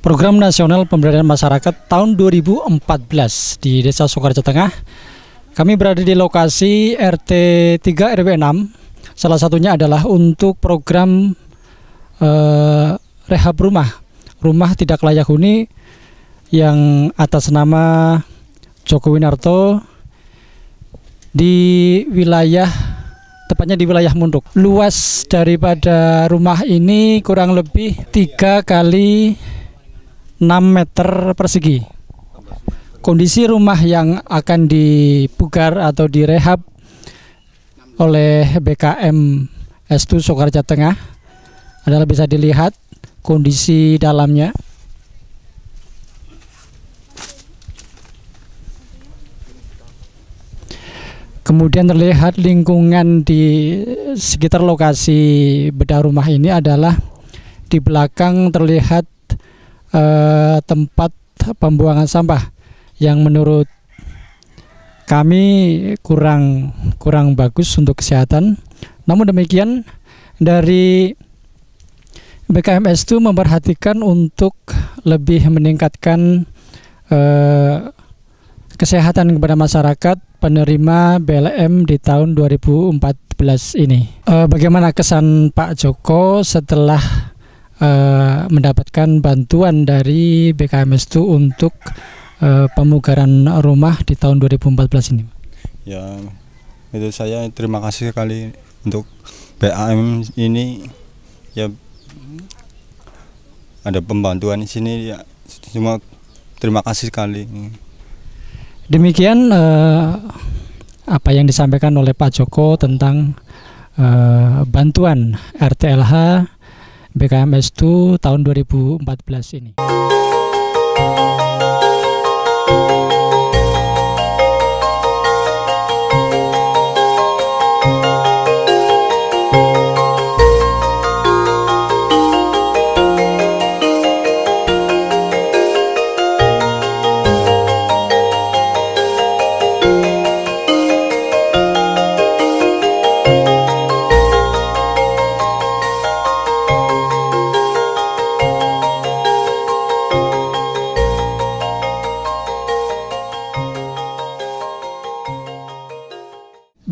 Program Nasional Pemberdayaan Masyarakat tahun 2014 di Desa Sukoharjo Tengah. Kami berada di lokasi RT 3 RW 6. Salah satunya adalah untuk program rehab rumah tidak layak huni yang atas nama Joko Winarto di wilayah, tepatnya di wilayah Munduk. Luas daripada rumah ini kurang lebih 3 kali 6 meter persegi. Kondisi rumah yang akan dipugar atau direhab oleh BKM S2 Sukoharjo Tengah adalah bisa dilihat kondisi dalamnya. Kemudian terlihat lingkungan di sekitar lokasi bedah rumah ini adalah di belakang terlihat tempat pembuangan sampah yang menurut kami kurang bagus untuk kesehatan. Namun demikian, dari BKMS itu memperhatikan untuk lebih meningkatkan kesehatan kepada masyarakat penerima BLM di tahun 2014 ini. Bagaimana kesan Pak Joko setelah mendapatkan bantuan dari BKMS itu untuk pemugaran rumah di tahun 2014 ini? Ya, itu saya terima kasih sekali untuk BKM ini. Ya, ada pembantuan di sini, ya semua terima kasih sekali. Demikian apa yang disampaikan oleh Pak Joko tentang bantuan RTLH BKMS itu tahun 2014 ini.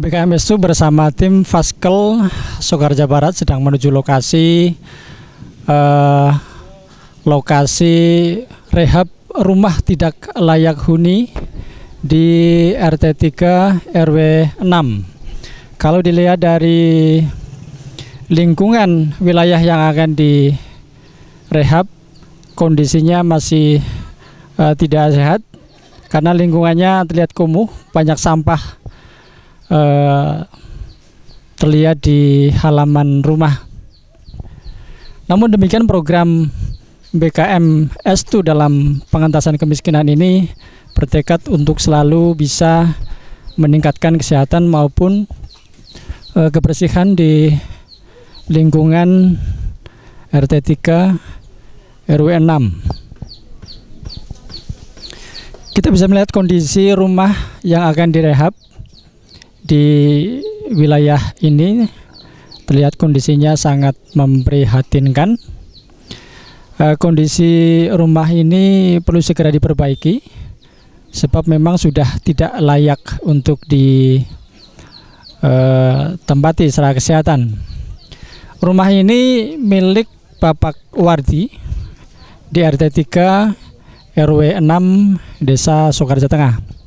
BKMS itu bersama tim Faskel Sukoharjo Barat sedang menuju lokasi rehab rumah tidak layak huni di RT 3 RW 6. Kalau dilihat dari lingkungan wilayah yang akan direhab, kondisinya masih tidak sehat karena lingkungannya terlihat kumuh, banyak sampah terlihat di halaman rumah. Namun demikian, program BKM S2 dalam pengentasan kemiskinan ini bertekad untuk selalu bisa meningkatkan kesehatan maupun kebersihan di lingkungan RT 3 RW 6. Kita bisa melihat kondisi rumah yang akan direhab di wilayah ini. Terlihat kondisinya sangat memprihatinkan. Kondisi rumah ini perlu segera diperbaiki sebab memang sudah tidak layak untuk ditempati secara kesehatan. Rumah ini milik Bapak Wardi di RT 3 RW 6 Desa Sukoharjo Tengah.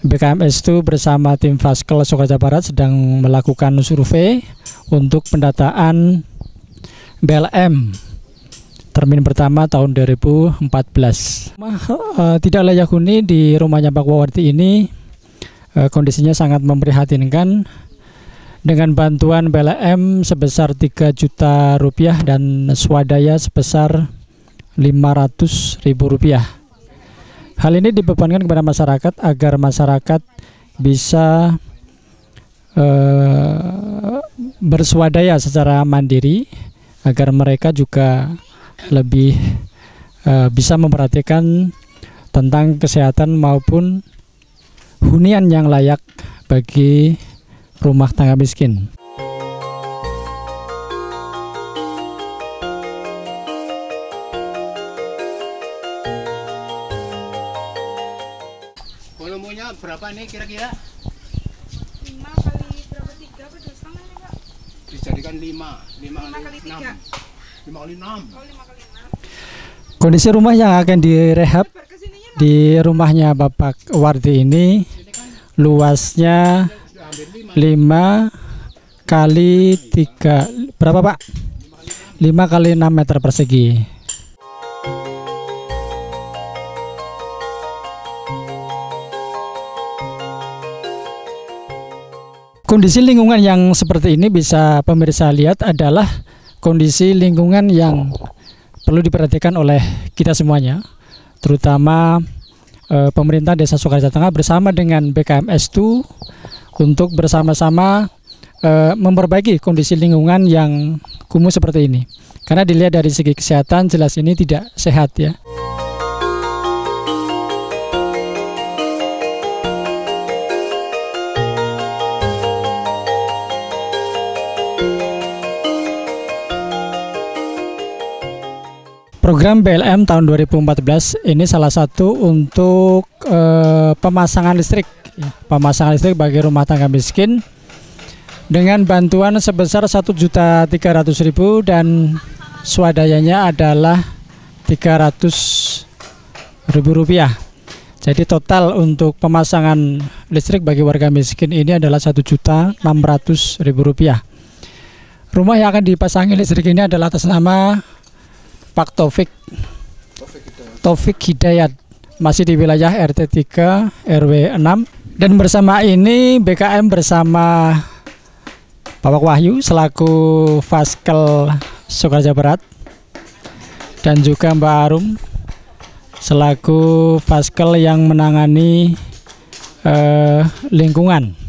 BKMS itu bersama tim Faskel Sukoharjo Barat sedang melakukan survei untuk pendataan BLM termin pertama tahun 2014. Tidak layak huni di rumahnya Pak Wawardi ini kondisinya sangat memprihatinkan, dengan bantuan PLM sebesar 3 juta rupiah dan swadaya sebesar 500.000 rupiah. Hal ini dibebankan kepada masyarakat agar masyarakat bisa berswadaya secara mandiri, agar mereka juga lebih bisa memperhatikan tentang kesehatan maupun hunian yang layak bagi rumah tangga miskin. Volumenya berapa nih kira-kira? 5 kali berapa, 3 apa 2,5 nih Pak? Dijadikan 5 kali 3. 5 kali 6. Oh, 5 kali 6. Kondisi rumah yang akan direhab di rumahnya Bapak Wardi ini luasnya 5 kali 3, berapa Pak? 5 kali 6 meter persegi. Kondisi lingkungan yang seperti ini bisa pemirsa lihat adalah kondisi lingkungan yang perlu diperhatikan oleh kita semuanya, terutama pemerintah Desa Sukarja Tengah bersama dengan BKMS2 untuk bersama-sama memperbaiki kondisi lingkungan yang kumuh seperti ini. Karena dilihat dari segi kesehatan jelas ini tidak sehat ya. Program BLM tahun 2014 ini salah satu untuk pemasangan listrik, pemasangan listrik bagi rumah tangga miskin dengan bantuan sebesar 1.300.000 dan swadayanya adalah 300.000 rupiah. Jadi total untuk pemasangan listrik bagi warga miskin ini adalah 1.600.000 rupiah. Rumah yang akan dipasangi listrik ini adalah atas nama Pak Taufik Hidayat, masih di wilayah RT 3 RW 6, dan bersama ini BKM bersama Bapak Wahyu selaku Faskel Sukarja Barat dan juga Mbak Arum selaku Faskel yang menangani lingkungan.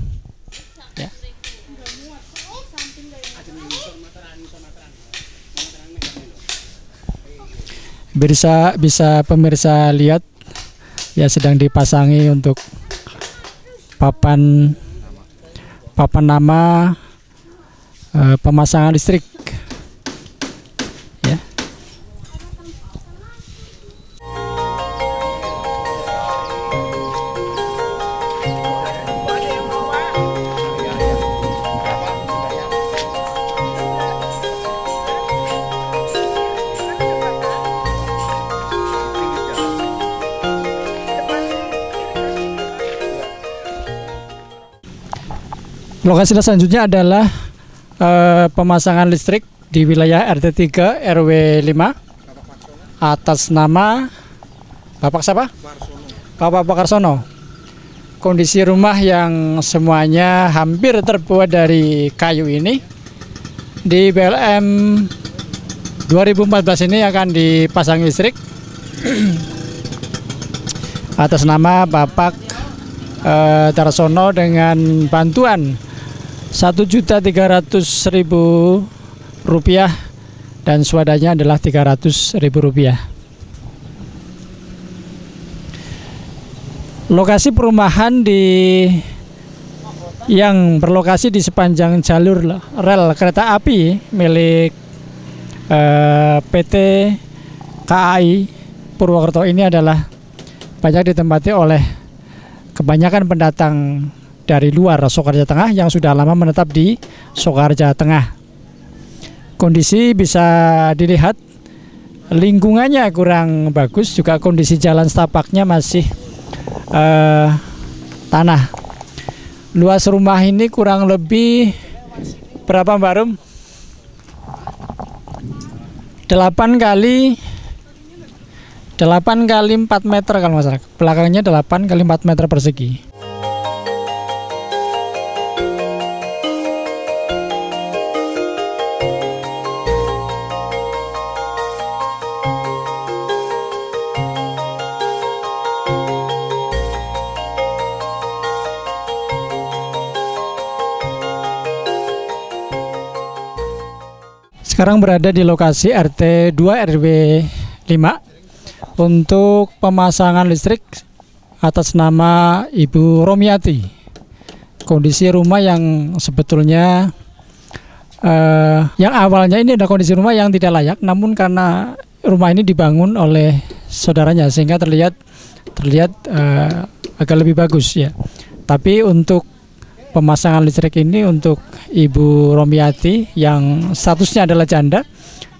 Bisa pemirsa lihat ya, sedang dipasangi untuk papan nama pemasangan listrik ya. Lokasi selanjutnya adalah pemasangan listrik di wilayah RT 3 RW 5 atas nama Bapak siapa? Bapak Pakarsono. Kondisi rumah yang semuanya hampir terbuat dari kayu ini di BLM 2014 ini akan dipasang listrik atas nama Bapak Tarsono dengan bantuan 1.300.000 rupiah dan swadanya adalah 300.000 rupiah. Lokasi perumahan yang berlokasi di sepanjang jalur rel kereta api milik PT KAI Purwokerto ini adalah banyak ditempati oleh kebanyakan pendatang dari luar Sukarja Tengah yang sudah lama menetap di Sukarja Tengah. Kondisi bisa dilihat lingkungannya kurang bagus, juga kondisi jalan setapaknya masih tanah. Luas rumah ini kurang lebih berapa Mbak Rum? 8 8 kali 4 meter kalau nggak salah. Belakangnya 8 kali 4 meter persegi. Sekarang berada di lokasi RT 2 RW 5 untuk pemasangan listrik atas nama Ibu Romiati. Kondisi rumah yang sebetulnya yang awalnya ini ada kondisi rumah yang tidak layak, namun karena rumah ini dibangun oleh saudaranya sehingga terlihat agak lebih bagus ya. Tapi untuk pemasangan listrik ini untuk Ibu Romiati yang statusnya adalah janda,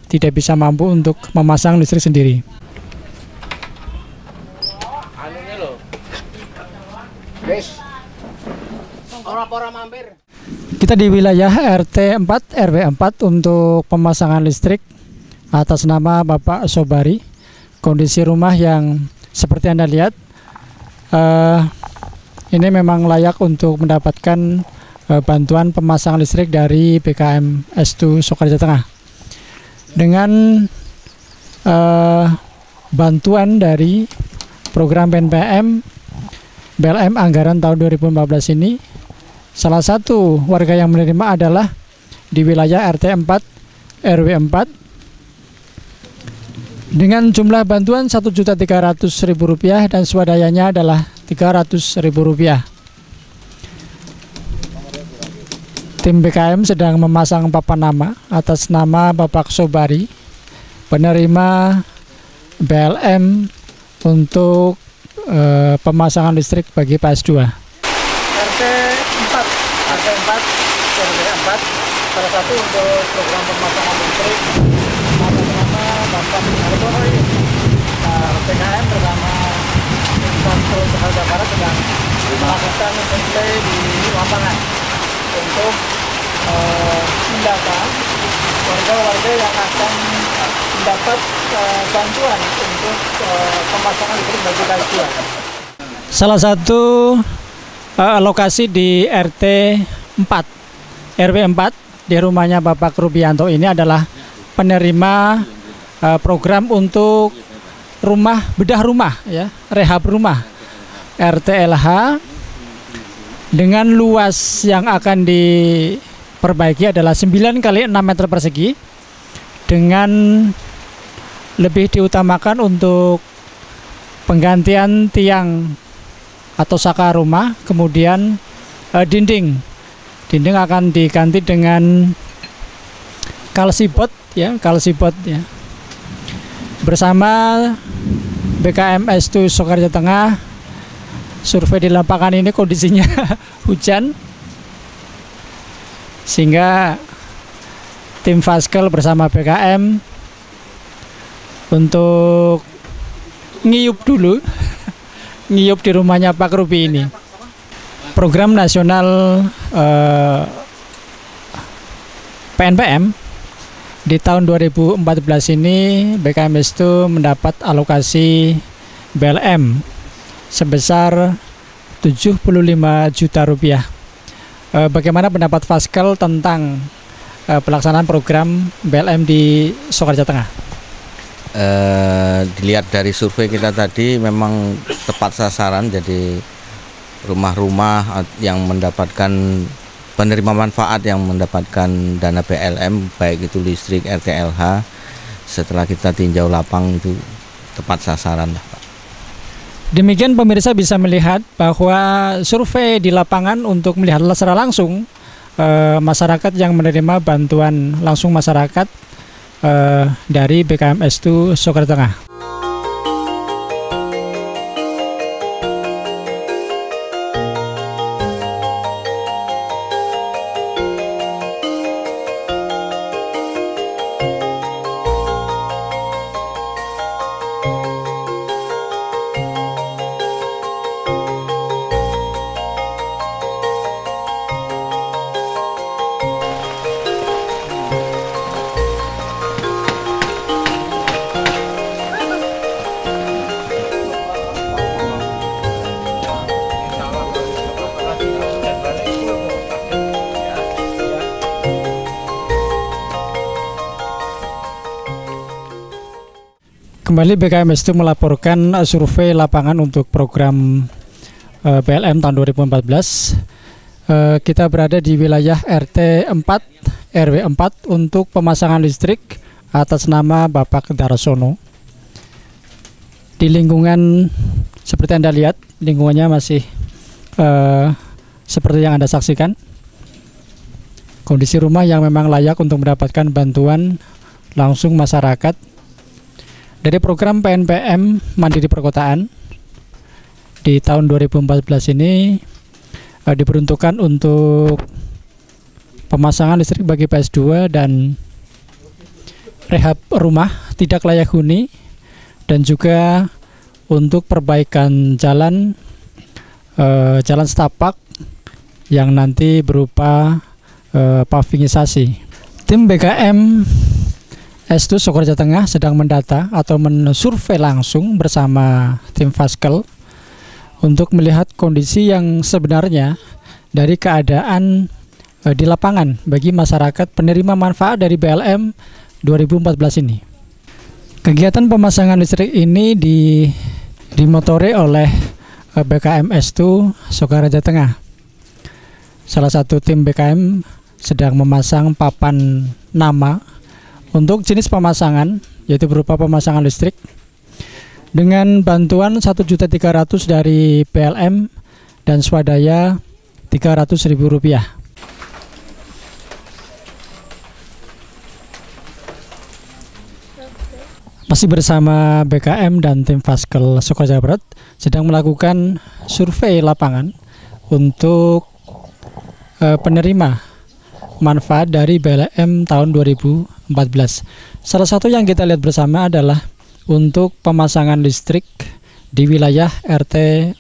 tidak bisa mampu untuk memasang listrik sendiri. Kita di wilayah RT 4 RW 4 untuk pemasangan listrik atas nama Bapak Sobari. Kondisi rumah yang seperti Anda lihat, ini memang layak untuk mendapatkan bantuan pemasangan listrik dari BKM S2 Soekarjo Tengah. Dengan bantuan dari program PNPM BLM anggaran tahun 2014 ini, salah satu warga yang menerima adalah di wilayah RT 4 RW 4 dengan jumlah bantuan Rp1.300.000 dan swadayanya adalah Rp300.000. Tim BKM sedang memasang papan nama atas nama Bapak Sobari, penerima BLM untuk pemasangan listrik bagi PS2. RT 4 RW 4 salah satu untuk program pemasangan listrik atas nama Bapak Sobari. BKM bersama Infrastruktur Jakarta Barat sedang melakukan survei di lapangan untuk mendata warga-warga yang akan mendapat bantuan untuk pemasangan listrik bagi PS2. Salah satu lokasi di RT 4 RW 4 di rumahnya Bapak Rubianto ini adalah penerima program untuk bedah rumah ya, rehab rumah RTLH dengan luas yang akan diperbaiki adalah 9 kali 6 meter persegi, dengan lebih diutamakan untuk penggantian tiang atau saka rumah, kemudian dinding akan diganti dengan kalsibot ya. Bersama BKM S2 Soekarjo Tengah, survei di lapangan ini kondisinya hujan, sehingga tim Faskel bersama BKM untuk ngiyup di rumahnya Pak Rubi ini. Program nasional PNPM di tahun 2014 ini BKM itu mendapat alokasi BLM sebesar Rp75 juta. Bagaimana pendapat Faskel tentang pelaksanaan program BLM di Soekarjo Tengah? Dilihat dari survei kita tadi memang tepat sasaran, jadi rumah-rumah yang mendapatkan penerima manfaat yang mendapatkan dana BLM baik itu listrik RTLH, setelah kita tinjau lapang itu tepat sasaran lah, Pak. Demikian pemirsa bisa melihat bahwa survei di lapangan untuk melihat secara langsung masyarakat yang menerima bantuan langsung masyarakat dari BKM S2 Soekarjo Tengah. Kembali BKMS itu melaporkan survei lapangan untuk program PLM tahun 2014. Kita berada di wilayah RT 4 RW 4 untuk pemasangan listrik atas nama Bapak Darsono. Di lingkungan seperti Anda lihat, lingkungannya masih seperti yang Anda saksikan. Kondisi rumah yang memang layak untuk mendapatkan bantuan langsung masyarakat dari program PNPM Mandiri Perkotaan di tahun 2014 ini diperuntukkan untuk pemasangan listrik bagi PS2 dan rehab rumah tidak layak huni, dan juga untuk perbaikan jalan setapak yang nanti berupa pavingisasi. Tim BKM S2 Sokoraja Tengah sedang mendata atau mensurvei langsung bersama tim Faskel untuk melihat kondisi yang sebenarnya dari keadaan di lapangan bagi masyarakat penerima manfaat dari BLM 2014 ini. Kegiatan pemasangan listrik ini dimotori oleh BKM S2 Sokoraja Tengah. Salah satu tim BKM sedang memasang papan nama untuk jenis pemasangan, yaitu berupa pemasangan listrik dengan bantuan 1.300.000 dari PLM dan swadaya Rp300.000. Masih bersama BKM dan tim Faskel Sokoraja Barat sedang melakukan survei lapangan untuk penerima manfaat dari BLM tahun 2014. Salah satu yang kita lihat bersama adalah untuk pemasangan listrik di wilayah RT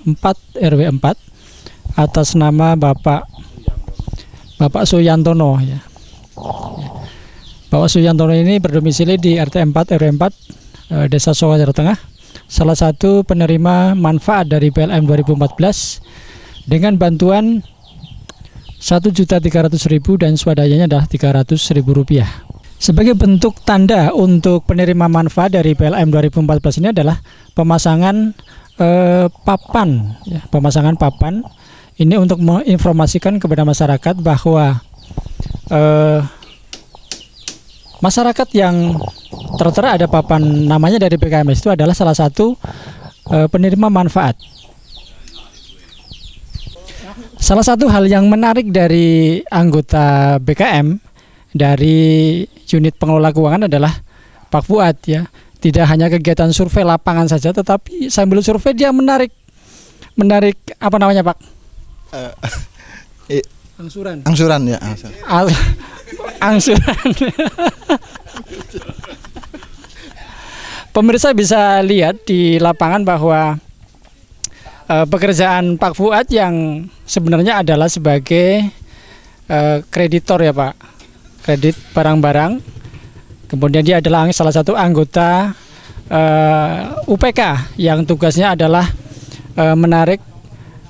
4 RW 4 atas nama Bapak Suyantono ya. Bapak Suyantono ini berdomisili di RT 4 RW 4 Desa Sokoraja Tengah, salah satu penerima manfaat dari BLM 2014 dengan bantuan Rp1.300.000 dan swadayanya adalah Rp300.000. Sebagai bentuk tanda untuk penerima manfaat dari PLM 2014 ini adalah pemasangan papan, ya, pemasangan papan ini untuk menginformasikan kepada masyarakat bahwa masyarakat yang tertera ada papan namanya dari BKMS itu adalah salah satu penerima manfaat. Salah satu hal yang menarik dari anggota BKM dari unit pengelola keuangan adalah Pak Fuad ya. Tidak hanya kegiatan survei lapangan saja, tetapi sambil survei dia menarik apa namanya Pak? Angsuran ya. Angsuran. Pemirsa bisa lihat di lapangan bahwa pekerjaan Pak Fuad yang sebenarnya adalah sebagai kreditor ya Pak, kredit barang-barang. Kemudian dia adalah salah satu anggota UPK yang tugasnya adalah menarik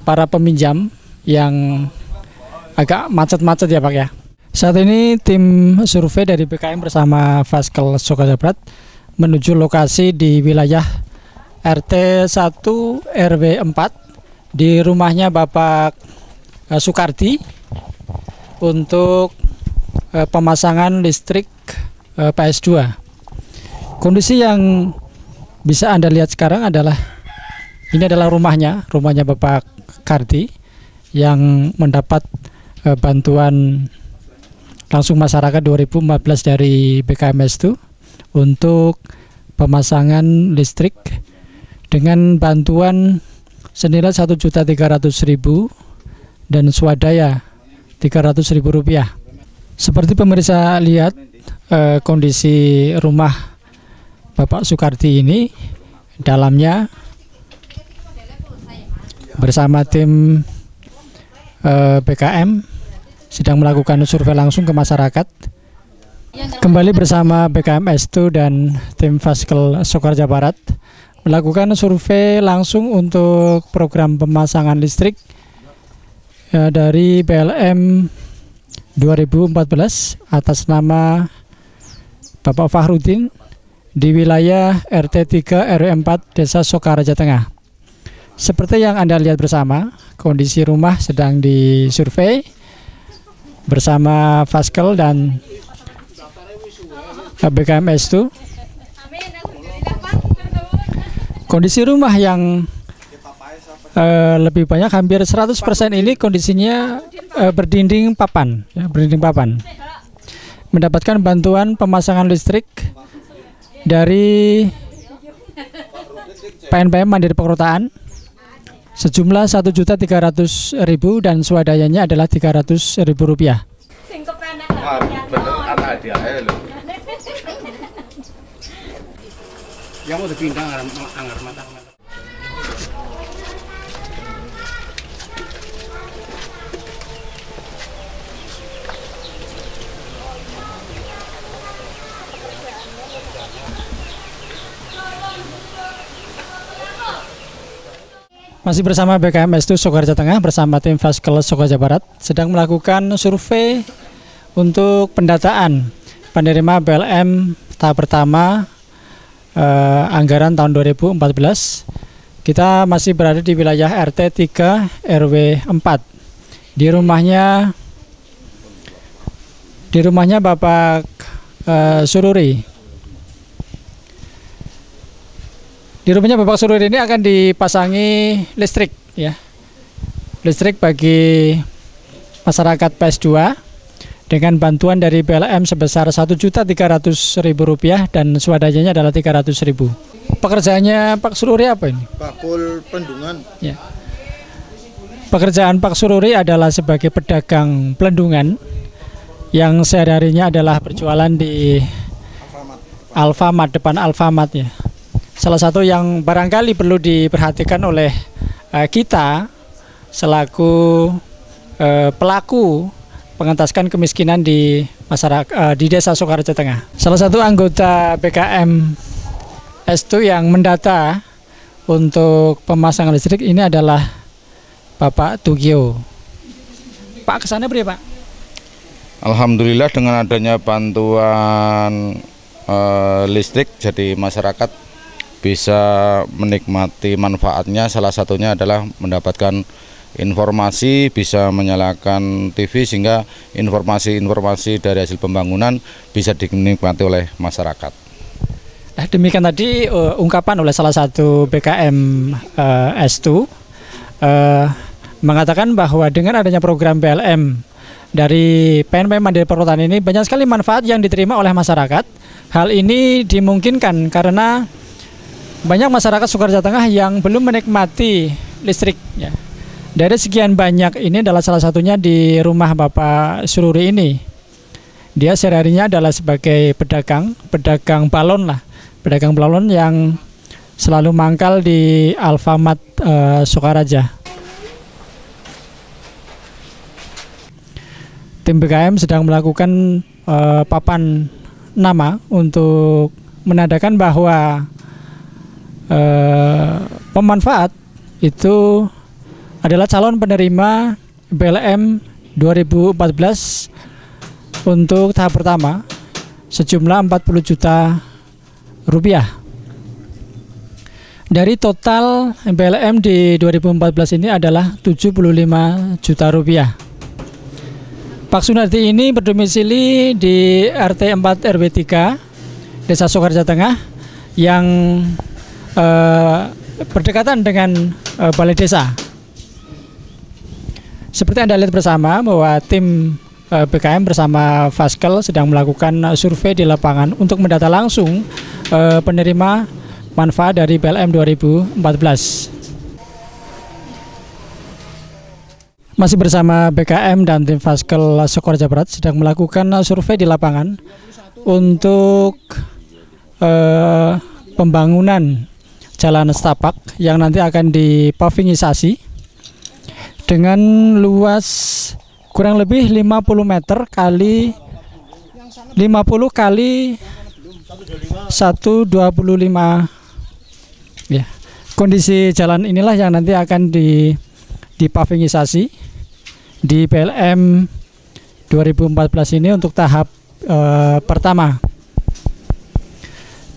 para peminjam yang agak macet-macet ya Pak ya. Saat ini tim survei dari BKM bersama Faskel Sokoraja Barat menuju lokasi di wilayah RT 1 RW 4 di rumahnya Bapak Sukarti untuk pemasangan listrik PS2. Kondisi yang bisa Anda lihat sekarang adalah ini adalah rumahnya Bapak Karti yang mendapat bantuan langsung masyarakat 2014 dari BKMS itu untuk pemasangan listrik dengan bantuan senilai Rp1.300.000 dan swadaya Rp300.000. Seperti pemirsa lihat kondisi rumah Bapak Sukarti ini, dalamnya bersama tim BKM sedang melakukan survei langsung ke masyarakat. Kembali bersama BKM S2 dan tim Faskel Sokoraja Barat melakukan survei langsung untuk program pemasangan listrik dari BLM 2014 atas nama Bapak Fahrudin di wilayah RT 3 RW 4 Desa Sokaraja Tengah. Seperti yang Anda lihat bersama, kondisi rumah sedang disurvei bersama Faskel dan BKMS itu. Kondisi rumah yang lebih banyak, hampir 100% ini kondisinya berdinding papan, ya, berdinding papan. Mendapatkan bantuan pemasangan listrik dari PNPM Mandiri Perkotaan sejumlah Rp1.300.000 dan swadayanya adalah Rp300.000. Yang mau dipindah anggar matang. Masih bersama BKMS itu Sokaraja Tengah bersama tim Faskel Sokaraja Barat sedang melakukan survei untuk pendataan penerima BLM tahap pertama anggaran tahun 2014. Kita masih berada di wilayah RT 3 RW 4. Di rumahnya Bapak Sururi. Di rumahnya Bapak Sururi ini akan dipasangi listrik, ya. Listrik bagi masyarakat PS2 dengan bantuan dari PLM sebesar Rp1.300.000 dan swadayanya adalah Rp300.000. Pekerjaannya Pak Sururi apa ini? Bakul Pendungan. Ya. Pekerjaan Pak Sururi adalah sebagai pedagang pelendungan yang sehari-harinya adalah berjualan di Alfamart, depan Alfamart, ya. Salah satu yang barangkali perlu diperhatikan oleh kita selaku pelaku pengentaskan kemiskinan di masyarakat di Desa Sokaraja Tengah. Salah satu anggota BKM S2 yang mendata untuk pemasangan listrik ini adalah Bapak Tugio. Pak, kesana beri Pak. Alhamdulillah dengan adanya bantuan listrik, jadi masyarakat bisa menikmati manfaatnya. Salah satunya adalah mendapatkan informasi, bisa menyalakan TV sehingga informasi-informasi dari hasil pembangunan bisa dinikmati oleh masyarakat. Demikian tadi ungkapan oleh salah satu BKM S2 mengatakan bahwa dengan adanya program BLM dari PNPM Mandiri Perkotaan ini banyak sekali manfaat yang diterima oleh masyarakat. Hal ini dimungkinkan karena banyak masyarakat Sokaraja Tengah yang belum menikmati listrik, ya. Dari sekian banyak ini adalah salah satunya di rumah Bapak Sururi ini. Dia sehari-harinya adalah sebagai pedagang balon lah, pedagang balon yang selalu mangkal di Alfamart Sokaraja. Tim BKM sedang melakukan papan nama untuk menandakan bahwa pemanfaat itu adalah calon penerima BLM 2014 untuk tahap pertama sejumlah Rp40 juta. Dari total BLM di 2014 ini adalah Rp75 juta. Pak Sunardi ini berdomisili di RT 4 RW 3 Desa Sokaraja Tengah yang berdekatan dengan balai desa. Seperti Anda lihat bersama bahwa tim BKM bersama Faskel sedang melakukan survei di lapangan untuk mendata langsung penerima manfaat dari BLM 2014. Masih bersama BKM dan tim Faskel Sokaraja Barat sedang melakukan survei di lapangan untuk pembangunan jalan setapak yang nanti akan dipavingisasi dengan luas kurang lebih 50 meter kali 50 kali 125, ya. Kondisi jalan inilah yang nanti akan dipavingisasi di PLM 2014 ini untuk tahap pertama.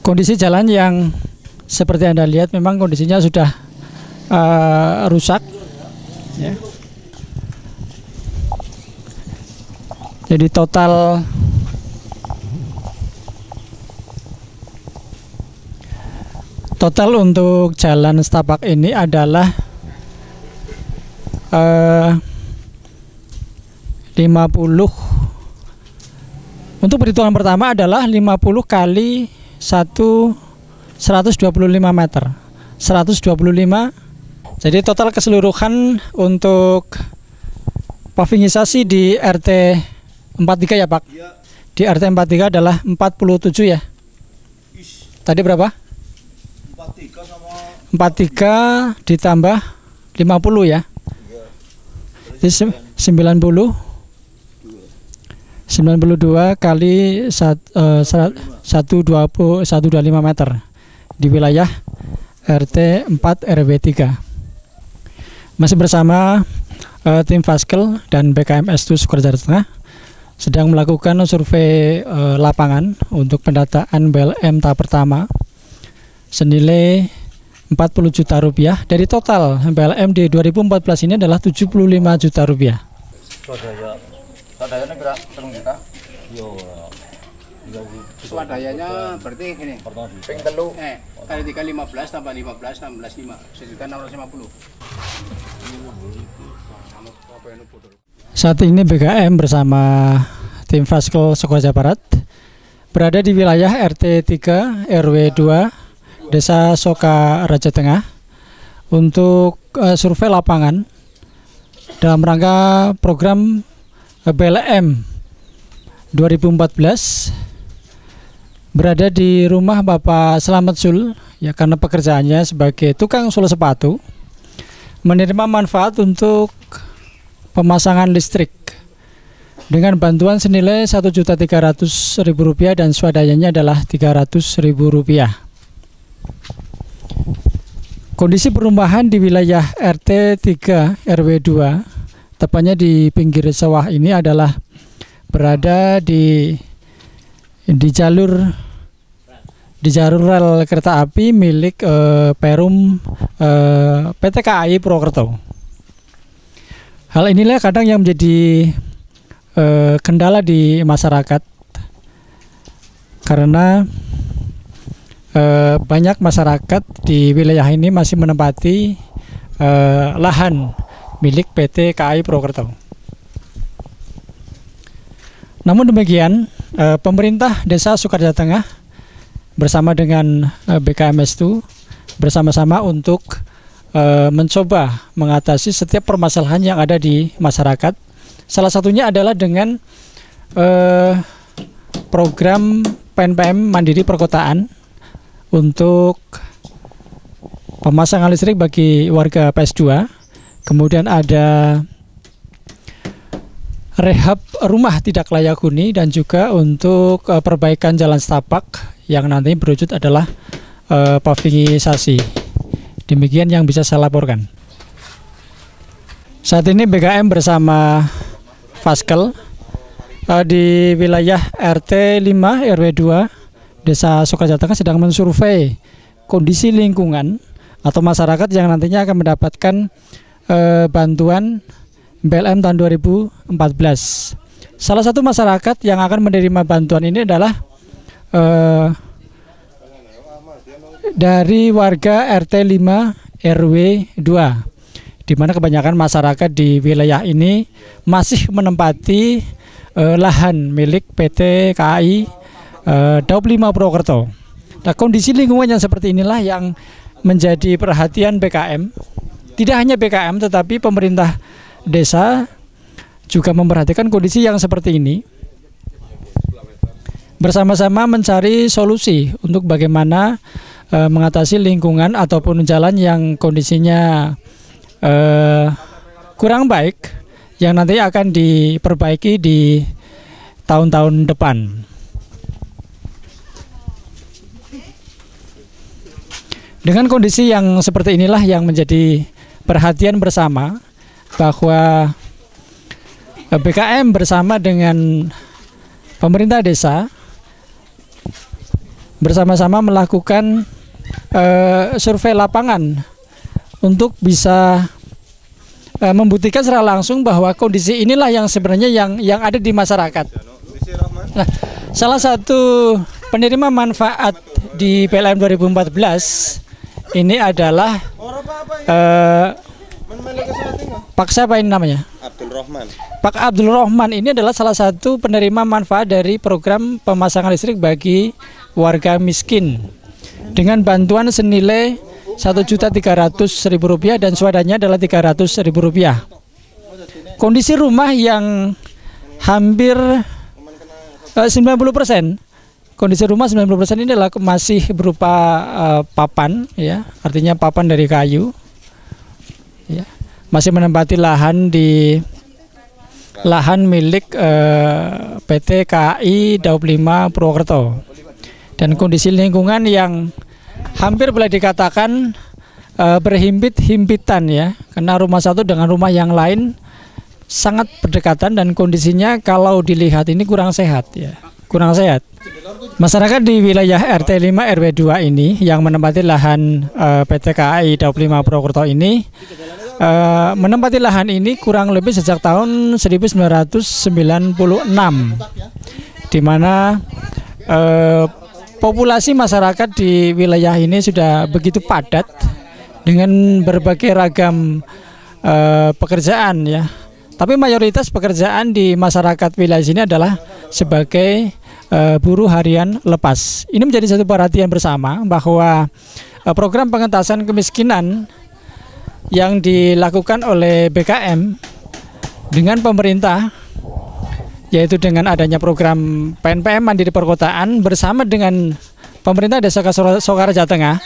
Kondisi jalan yang seperti Anda lihat memang kondisinya sudah rusak ya. Jadi total untuk jalan setapak ini adalah 50. Untuk perhitungan pertama adalah 50 kali 125 meter. 125. Jadi total keseluruhan untuk pavingisasi di RT 43 ya Pak? Di RT 43 adalah 47 ya. Tadi berapa? 43 ditambah 50 ya. Jadi 92 kali 125 meter di wilayah RT 4 RW 3. Masih bersama tim Faskel dan BKMS2 Sukoharjo Tengah sedang melakukan survei lapangan untuk pendataan BLM tahap pertama senilai 40 juta rupiah. Dari total BLM di 2014 ini adalah 75 juta rupiah. Swadayanya berarti ini. Ping telu. Kali 3 15 tambah 15 16 5. 1.650. Saat ini BKM bersama tim Faskel Sukoharjo Barat berada di wilayah RT 3 RW 2 Desa Sukoharjo Tengah untuk survei lapangan dalam rangka program BLM 2014. Berada di rumah Bapak Slamet Sul ya, karena pekerjaannya sebagai tukang sul sepatu, menerima manfaat untuk pemasangan listrik dengan bantuan senilai Rp1.300.000 dan swadayanya adalah Rp300.000. Kondisi perumahan di wilayah RT 3 RW 2 tepatnya di pinggir sawah ini adalah berada di jalur rel kereta api milik Perum PT KAI Purwokerto. Hal inilah kadang yang menjadi kendala di masyarakat karena banyak masyarakat di wilayah ini masih menempati lahan milik PT KAI Purwokerto. Namun demikian, pemerintah Desa Sukoharjo Tengah bersama dengan BKMS2 bersama-sama untuk mencoba mengatasi setiap permasalahan yang ada di masyarakat. Salah satunya adalah dengan program PNPM Mandiri Perkotaan untuk pemasangan listrik bagi warga PS2. Kemudian ada rehab rumah tidak layak huni dan juga untuk perbaikan jalan setapak yang nanti berwujud adalah pavingisasi. Demikian yang bisa saya laporkan. Saat ini BKM bersama Faskel di wilayah RT 5 RW 2 Desa Sukoharjo Tengah sedang mensurvei kondisi lingkungan atau masyarakat yang nantinya akan mendapatkan bantuan BLM tahun 2014. Salah satu masyarakat yang akan menerima bantuan ini adalah dari warga RT 5 RW 2, di mana kebanyakan masyarakat di wilayah ini masih menempati lahan milik PT KAI Daup 5 Purwokerto. Nah, kondisi lingkungan yang seperti inilah yang menjadi perhatian BKM. Tidak hanya BKM tetapi pemerintah desa juga memperhatikan kondisi yang seperti ini. Bersama-sama mencari solusi untuk bagaimana mengatasi lingkungan ataupun jalan yang kondisinya kurang baik yang nanti akan diperbaiki di tahun-tahun depan. Dengan kondisi yang seperti inilah yang menjadi perhatian bersama bahwa BKM bersama dengan pemerintah desa bersama-sama melakukan survei lapangan untuk bisa membuktikan secara langsung bahwa kondisi inilah yang sebenarnya yang ada di masyarakat. Nah, salah satu penerima manfaat di PLM 2014 ini adalah Pak siapa ini namanya? Abdul Rahman. Pak Abdul Rahman ini adalah salah satu penerima manfaat dari program pemasangan listrik bagi warga miskin dengan bantuan senilai Rp1.300.000 dan swadanya adalah Rp300.000. Kondisi rumah yang hampir 90%, kondisi rumah 90% ini adalah masih berupa papan, ya, artinya papan dari kayu, ya, masih menempati lahan di lahan milik PT KAI Daup 5 Purwokerto, dan kondisi lingkungan yang hampir boleh dikatakan berhimpit-himpitan, ya, karena rumah satu dengan rumah yang lain sangat berdekatan dan kondisinya kalau dilihat ini kurang sehat, ya, kurang sehat. Masyarakat di wilayah RT 5 RW 2 ini yang menempati lahan PT KAI Daup 5 Purwokerto ini menempati lahan ini kurang lebih sejak tahun 1996, di mana populasi masyarakat di wilayah ini sudah begitu padat dengan berbagai ragam pekerjaan, ya. Tapi mayoritas pekerjaan di masyarakat wilayah sini adalah sebagai buruh harian lepas. Ini menjadi satu perhatian bersama bahwa program pengentasan kemiskinan yang dilakukan oleh BKM dengan pemerintah, yaitu dengan adanya program PNPM Mandiri Perkotaan bersama dengan pemerintah Desa Sokaraja Tengah,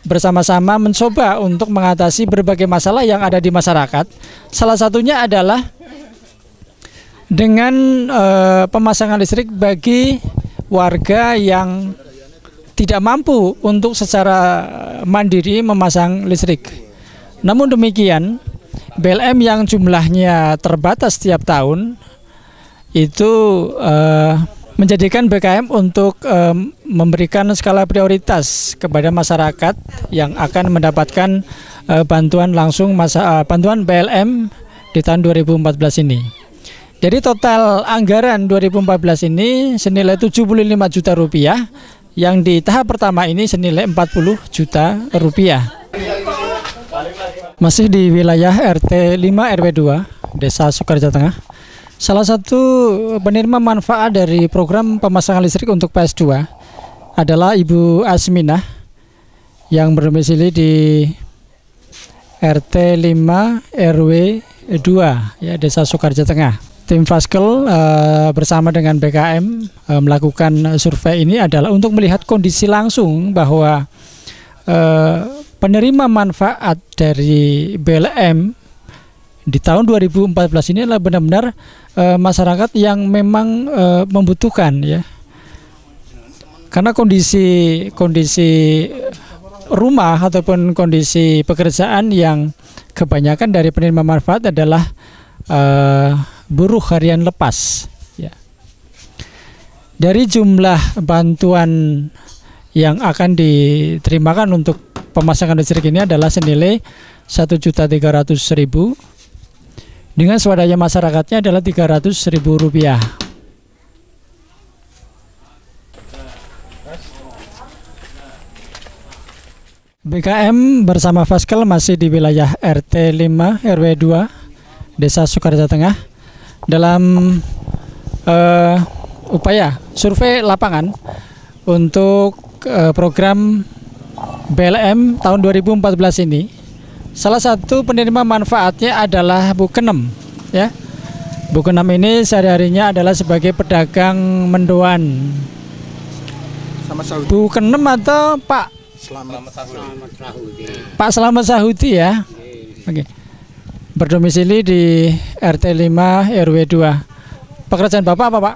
bersama-sama mencoba untuk mengatasi berbagai masalah yang ada di masyarakat. Salah satunya adalah dengan pemasangan listrik bagi warga yang tidak mampu untuk secara mandiri memasang listrik. Namun demikian, BLM yang jumlahnya terbatas setiap tahun itu menjadikan BKM untuk memberikan skala prioritas kepada masyarakat yang akan mendapatkan bantuan langsung bantuan BLM di tahun 2014 ini. Jadi total anggaran 2014 ini senilai 75 juta rupiah, yang di tahap pertama ini senilai 40 juta rupiah. Masih di wilayah RT 5 RW 2 Desa Sokaraja Tengah, salah satu penerima manfaat dari program pemasangan listrik untuk PS2 adalah Ibu Asminah yang berdomisili di RT 5 RW 2, ya, Desa Sokaraja Tengah. Tim Faskel bersama dengan BKM melakukan survei ini adalah untuk melihat kondisi langsung bahwa penerima manfaat dari BLM di tahun 2014 ini adalah benar-benar masyarakat yang memang membutuhkan, ya, karena kondisi rumah ataupun kondisi pekerjaan yang kebanyakan dari penerima manfaat adalah buruh harian lepas, ya. Dari jumlah bantuan yang akan diterimakan untuk pemasangan listrik ini adalah senilai Rp1.300.000 dengan swadaya masyarakatnya adalah Rp300.000. BKM bersama Faskel masih di wilayah RT 5 RW 2 Desa Sokaraja Tengah dalam upaya survei lapangan untuk program BLM tahun 2014 ini. Salah satu penerima manfaatnya adalah Bu Kenem, ya. Bu Kenem ini sehari-harinya adalah sebagai pedagang mendoan. Bu Kenem atau Pak Pak Slamet Sahudi, ya. Oke. Berdomisili di RT 5 RW 2. Pekerjaan Bapak apa, Pak?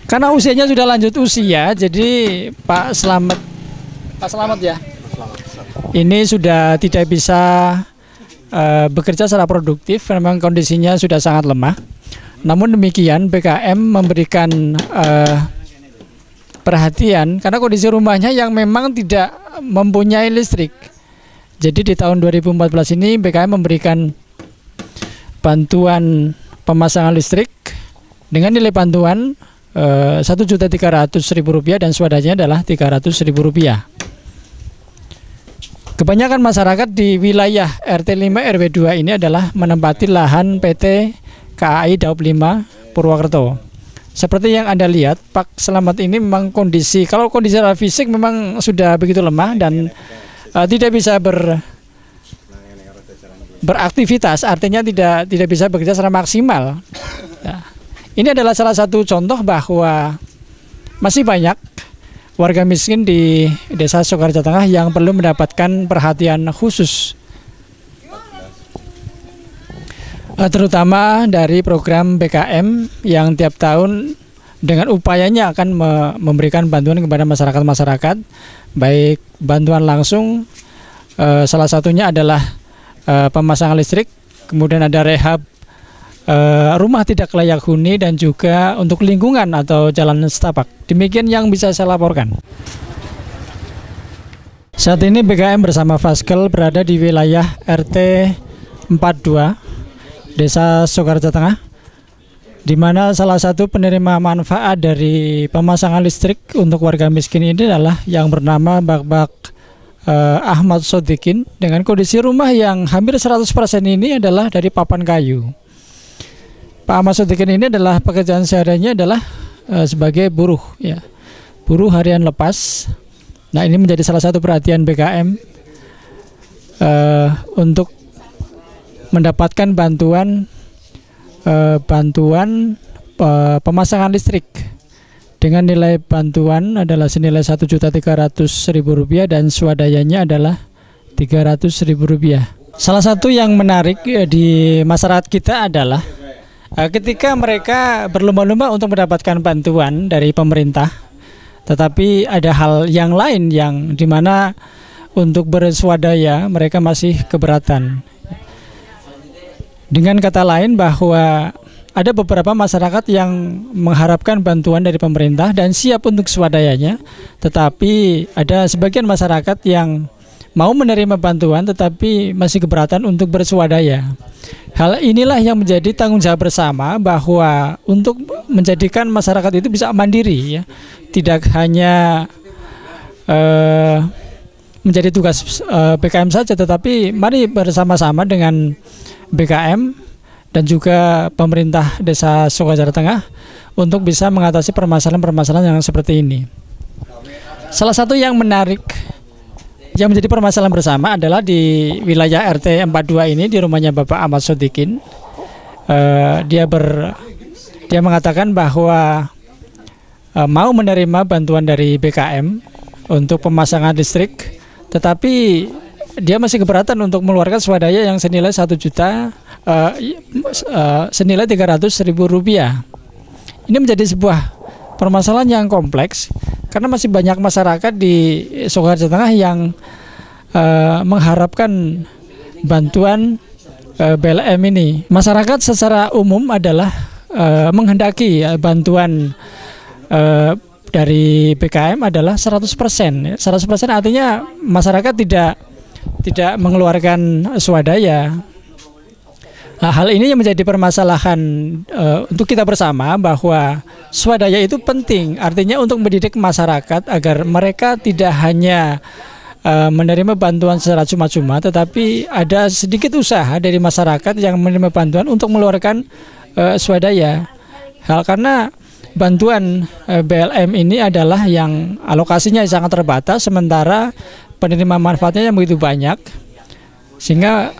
Karena usianya sudah lanjut usia, jadi Pak Slamet, ya, ini sudah tidak bisa bekerja secara produktif, memang kondisinya sudah sangat lemah. Namun demikian, BKM memberikan perhatian karena kondisi rumahnya yang memang tidak mempunyai listrik. Jadi di tahun 2014 ini BKM memberikan bantuan pemasangan listrik dengan nilai bantuan Rp1.300.000 dan swadanya adalah Rp300.000. Kebanyakan masyarakat di wilayah RT 5 RW 2 ini adalah menempati lahan PT KAI Daup 5 Purwokerto. Seperti yang Anda lihat, Pak Selamat ini memang kalau kondisi secara fisik memang sudah begitu lemah dan tidak bisa beraktivitas, artinya tidak bisa bekerja secara maksimal. Nah, ini adalah salah satu contoh bahwa masih banyak warga miskin di Desa Sukoharjo Tengah yang perlu mendapatkan perhatian khusus, terutama dari program BKM yang tiap tahun dengan upayanya akan memberikan bantuan kepada masyarakat-masyarakat, baik bantuan langsung, salah satunya adalah pemasangan listrik, kemudian ada rehab rumah tidak layak huni dan juga untuk lingkungan atau jalan setapak. Demikian yang bisa saya laporkan. Saat ini BKM bersama Faskel berada di wilayah RT 42 Desa Sukoharjo Tengah, di mana salah satu penerima manfaat dari pemasangan listrik untuk warga miskin ini adalah yang bernama Bak Ahmad Sodikin, dengan kondisi rumah yang hampir 100% ini adalah dari papan kayu. Pak Ahmad Sodikin ini adalah pekerjaan sehariannya adalah sebagai buruh, ya, buruh harian lepas. Nah, ini menjadi salah satu perhatian BKM untuk mendapatkan bantuan pemasangan listrik dengan nilai bantuan adalah senilai Rp1.300.000 dan swadayanya adalah Rp300.000. Salah satu yang menarik di masyarakat kita adalah ketika mereka berlomba-lomba untuk mendapatkan bantuan dari pemerintah, tetapi ada hal yang lain yang dimana untuk berswadaya mereka masih keberatan. Dengan kata lain bahwa ada beberapa masyarakat yang mengharapkan bantuan dari pemerintah dan siap untuk swadayanya, tetapi ada sebagian masyarakat yang mau menerima bantuan tetapi masih keberatan untuk berswadaya. Hal inilah yang menjadi tanggung jawab bersama bahwa untuk menjadikan masyarakat itu bisa mandiri, ya, tidak hanya menjadi tugas BKM saja, tetapi mari bersama-sama dengan BKM dan juga pemerintah Desa Sukoharjo Tengah untuk bisa mengatasi permasalahan-permasalahan yang seperti ini. Salah satu yang menarik yang menjadi permasalahan bersama adalah di wilayah RT 42 ini, di rumahnya Bapak Ahmad Sodikin. Dia mengatakan bahwa mau menerima bantuan dari BKM untuk pemasangan listrik, tetapi dia masih keberatan untuk mengeluarkan swadaya yang senilai senilai Rp300.000. Ini menjadi sebuah permasalahan yang kompleks karena masih banyak masyarakat di Sukoharjo Tengah yang mengharapkan bantuan BLM ini. Masyarakat secara umum adalah menghendaki bantuan dari BKM adalah 100%. 100% artinya masyarakat tidak mengeluarkan swadaya. Nah, hal ini yang menjadi permasalahan untuk kita bersama bahwa swadaya itu penting, artinya untuk mendidik masyarakat agar mereka tidak hanya menerima bantuan secara cuma-cuma, tetapi ada sedikit usaha dari masyarakat yang menerima bantuan untuk mengeluarkan swadaya. Hal karena bantuan BLM ini adalah yang alokasinya sangat terbatas, sementara penerima manfaatnya yang begitu banyak, sehingga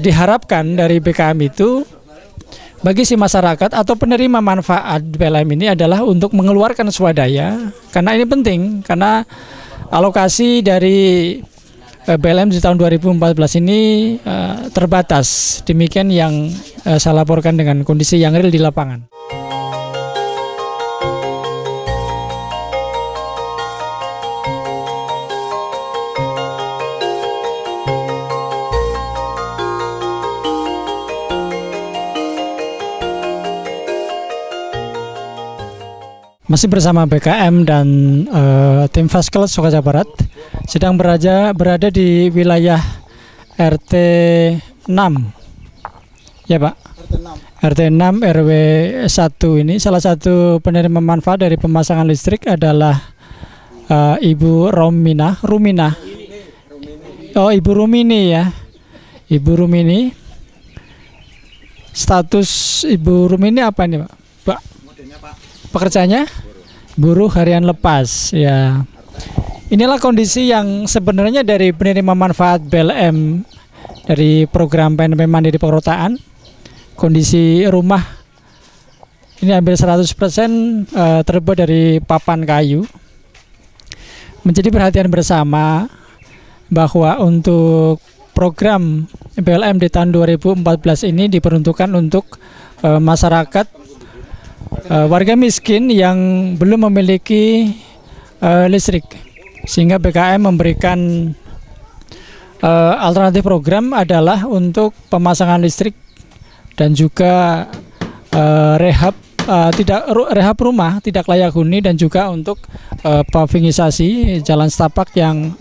diharapkan dari BKM itu bagi si masyarakat atau penerima manfaat BLM ini adalah untuk mengeluarkan swadaya, karena ini penting, karena alokasi dari BLM di tahun 2014 ini terbatas. Demikian yang saya laporkan dengan kondisi yang real di lapangan. Masih bersama BKM dan tim Faskel Sokaja Barat sedang berada di wilayah RT 6. Ya Pak. RT 6 RW 1 ini salah satu penerima manfaat dari pemasangan listrik adalah Ibu Rumina. Oh, Ibu Rumini ya. Ibu Rumini. Status Ibu Rumini apa nih, Pak? Pekerjaannya buruh harian lepas ya. Inilah kondisi yang sebenarnya dari penerima manfaat BLM dari program PNP Mandiri Perkotaan. Kondisi rumah ini hampir 100% terbuat dari papan kayu. Menjadi perhatian bersama bahwa untuk program BLM di tahun 2014 ini diperuntukkan untuk masyarakat warga miskin yang belum memiliki listrik, sehingga BKM memberikan alternatif program adalah untuk pemasangan listrik dan juga rehab rumah tidak layak huni, dan juga untuk pavingisasi jalan setapak yang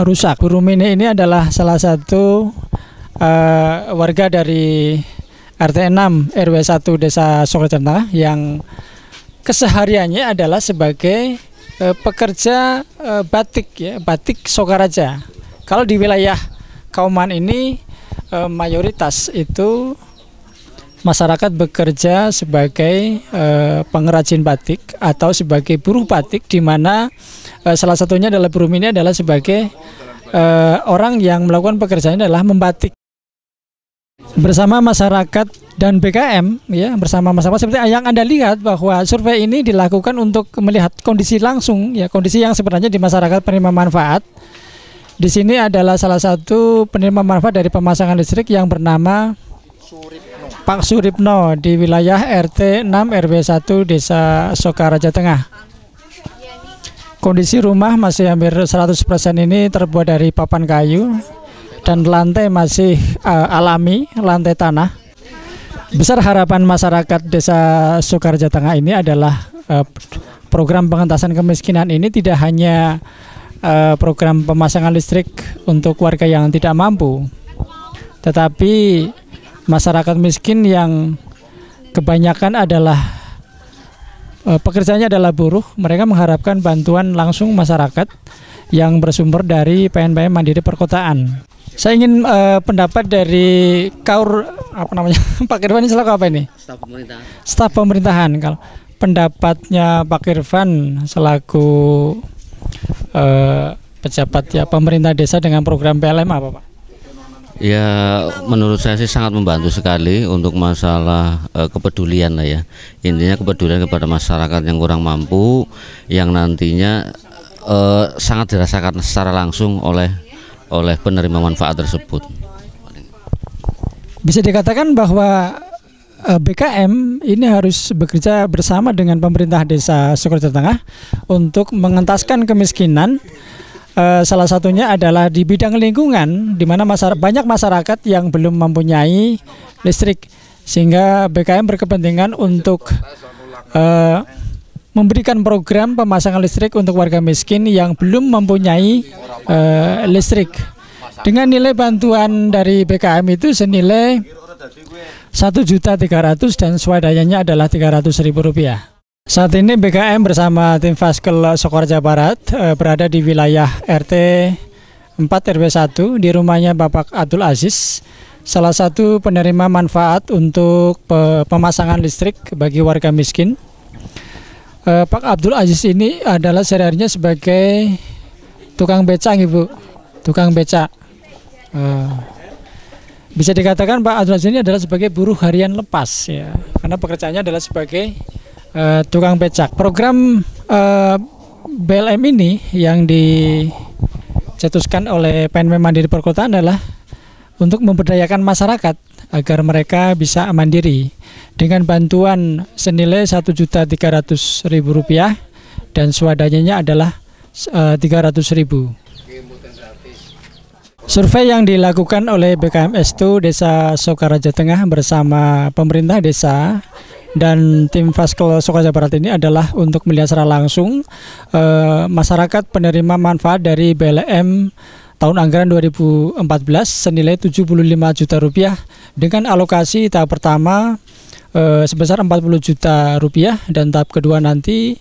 rusak. Bu Rumini ini adalah salah satu warga dari RT 6 RW 1 Desa Sokaja Tengah yang kesehariannya adalah sebagai pekerja batik ya, batik Sokaraja. Kalau di wilayah Kauman ini mayoritas itu masyarakat bekerja sebagai pengrajin batik atau sebagai buruh batik, di mana salah satunya adalah Bu Rumini adalah sebagai orang yang melakukan pekerjaannya adalah membatik. Bersama masyarakat dan BKM ya, bersama masyarakat seperti yang Anda lihat bahwa survei ini dilakukan untuk melihat kondisi langsung ya, kondisi yang sebenarnya di masyarakat penerima manfaat. Di sini adalah salah satu penerima manfaat dari pemasangan listrik yang bernama Pak Suripno di wilayah RT 6 RW 1 Desa Sokaraja Tengah. Kondisi rumah masih hampir 100% ini terbuat dari papan kayu dan lantai masih alami, lantai tanah. Besar harapan masyarakat Desa Sokaraja Tengah ini adalah program pengentasan kemiskinan ini tidak hanya program pemasangan listrik untuk warga yang tidak mampu, tetapi masyarakat miskin yang kebanyakan adalah pekerjaannya adalah buruh. Mereka mengharapkan bantuan langsung masyarakat yang bersumber dari PNPM Mandiri Perkotaan. Saya ingin pendapat dari Kaur Pak Irfan, selaku apa ini? Staf pemerintahan. Staf pemerintahan. Kalau pendapatnya Pak Irfan selaku pejabat ya pemerintah desa dengan program PLM apa, Pak? Ya, menurut saya sih sangat membantu sekali untuk masalah kepedulian lah ya. Intinya kepedulian kepada masyarakat yang kurang mampu, yang nantinya sangat dirasakan secara langsung oleh penerima manfaat tersebut. Bisa dikatakan bahwa BKM ini harus bekerja bersama dengan pemerintah Desa Sokaja Tengah untuk mengentaskan kemiskinan. Salah satunya adalah di bidang lingkungan, di mana banyak masyarakat yang belum mempunyai listrik, sehingga BKM berkepentingan untuk memberikan program pemasangan listrik untuk warga miskin yang belum mempunyai listrik. Dengan nilai bantuan dari BKM itu senilai 1.300.000 dan swadayanya adalah Rp300.000. Saat ini BKM bersama tim Faskel Sokaja Barat berada di wilayah RT 4 RW 1 di rumahnya Bapak Abdul Aziz, salah satu penerima manfaat untuk pemasangan listrik bagi warga miskin. Pak Abdul Aziz ini adalah sehari-harinya sebagai tukang becak, Ibu, tukang becak. Bisa dikatakan Pak Abdul Aziz ini adalah sebagai buruh harian lepas ya, karena pekerjaannya adalah sebagai tukang becak. Program BLM ini yang dicetuskan oleh PNP Mandiri Perkotaan adalah untuk memberdayakan masyarakat agar mereka bisa mandiri dengan bantuan senilai Rp1.300.000 dan swadayanya adalah Rp300.000. Survei yang dilakukan oleh BKM S2 Desa Sokaraja Tengah bersama pemerintah desa dan tim Faskel Sokoja Barat ini adalah untuk melihat secara langsung masyarakat penerima manfaat dari BLM tahun anggaran 2014 senilai 75 juta rupiah dengan alokasi tahap pertama sebesar 40 juta rupiah, dan tahap kedua nanti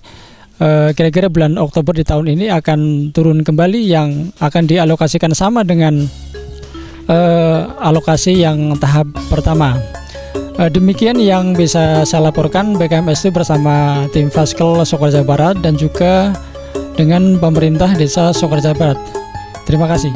kira-kira bulan Oktober di tahun ini akan turun kembali yang akan dialokasikan sama dengan alokasi yang tahap pertama. Demikian yang bisa saya laporkan BKMST bersama tim Faskel Sokoja Barat dan juga dengan pemerintah Desa Sokoja Barat. Terima kasih.